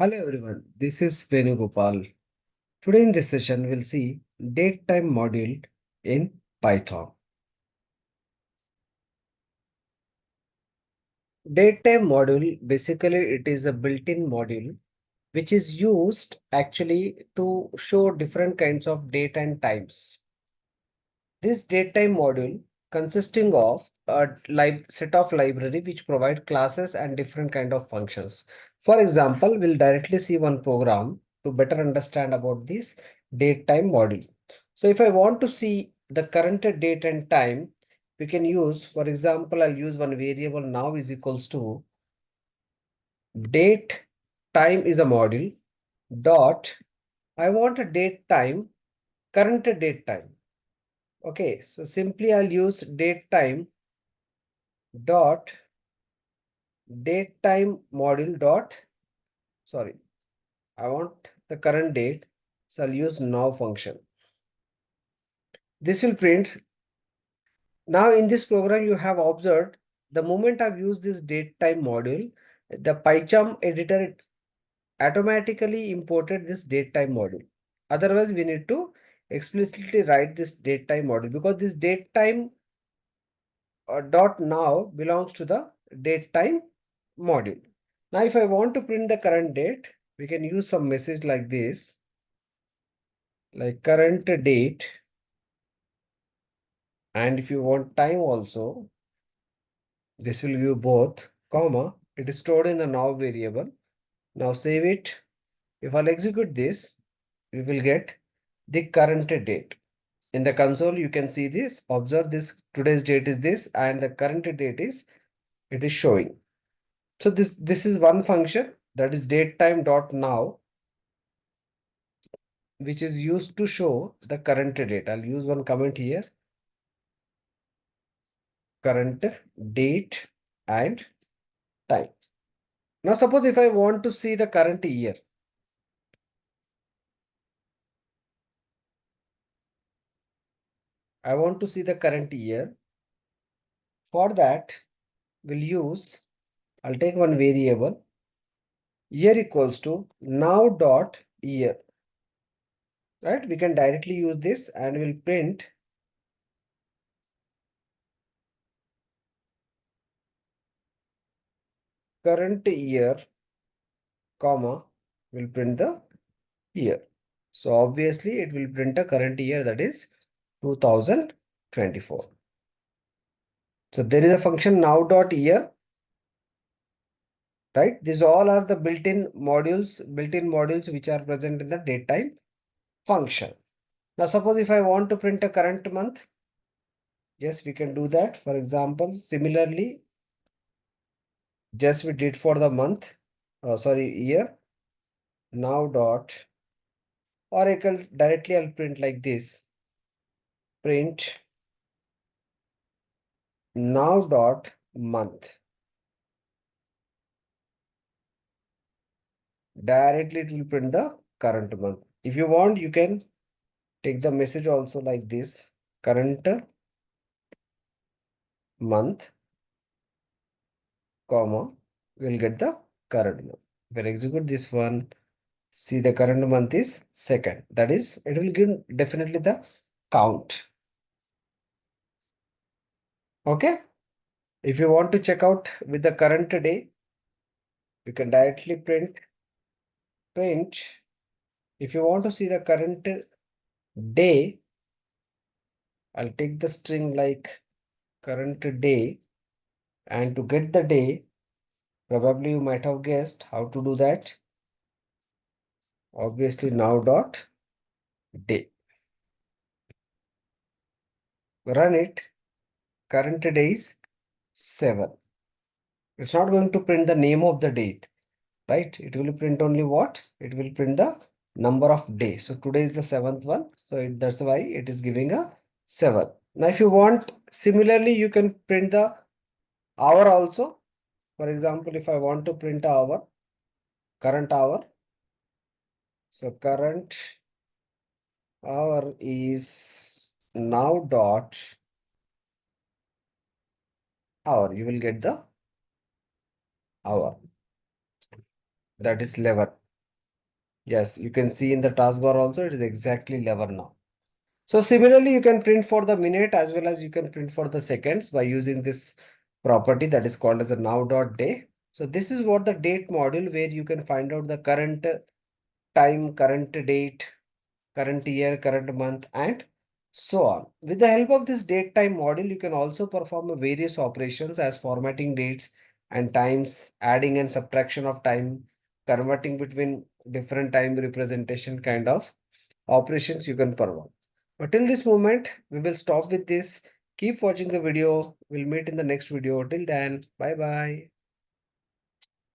Hello everyone, this is Venugopal. Today in this session, we'll see datetime module in Python. Datetime module, basically it is a built-in module which is used actually to show different kinds of date and times. This datetime module consisting of a set of library which provide classes and different kind of functions. For example, we'll directly see one program to better understand about this datetime module. So if I want to see the current date and time, we can use, for example, I'll use one variable now is equals to date time is a module dot I want a date time, current date time. Okay, so simply I'll use date time dot date time module dot sorry, I want the current date, so I'll use now function. This will print. Now in this program you have observed the moment I've used this date time module, the PyCharm editor it automatically imported this date time module. Otherwise we need to explicitly write this date time module because this date time dot now belongs to the date time module. Now, if I want to print the current date, we can use some message like this, like current date. And if you want time also, this will give both, comma, it is stored in the now variable. Now save it. If I'll execute this, we will get the current date. In the console, you can see this, observe this, today's date is this, and the current date is, it is showing. So this is one function that is datetime dot now, which is used to show the current date. I'll use one comment here, current date and time. Now suppose if I want to see the current year, I want to see the current year. For that, we'll use, I'll take one variable, year equals to now dot year. Right? We can directly use this and we'll print current year, comma, we'll print the year. So obviously it will print a current year, that is 2024. So there is a function now dot year, right? These all are the built-in modules which are present in the datetime function. Now suppose if I want to print a current month, yes, we can do that. For example, similarly, just we did for the month, year, now dot, or I can directly I'll print like this, print now dot month. Directly it will print the current month. If you want, you can take the message also like this, current month, comma, we'll get the current month. If I execute this one, see the current month is second. That is, it will give definitely the count. Okay. If you want to check out with the current day, you can directly print. If you want to see the current day, I'll take the string like current day, and to get the day, probably you might have guessed how to do that. Obviously now dot day. Run it. Current day is 7. It's not going to print the name of the date, right? It will print only what? It will print the number of days. So today is the 7th one. So that's why it is giving a 7. Now if you want, similarly, you can print the hour also. For example, if I want to print hour, current hour. So current hour is now dot hour. You will get the hour. That is 11. Yes, you can see in the taskbar also it is exactly 11 now. So similarly, you can print for the minute as well as you can print for the seconds by using this property that is called as a now.day. So this is what the date module where you can find out the current time, current date, current year, current month, and so on. With the help of this date time module, you can also perform various operations as formatting dates and times, adding and subtraction of time, converting between different time representation kind of operations you can perform. But till this moment, we will stop with this. Keep watching the video. We'll meet in the next video. Till then, bye bye.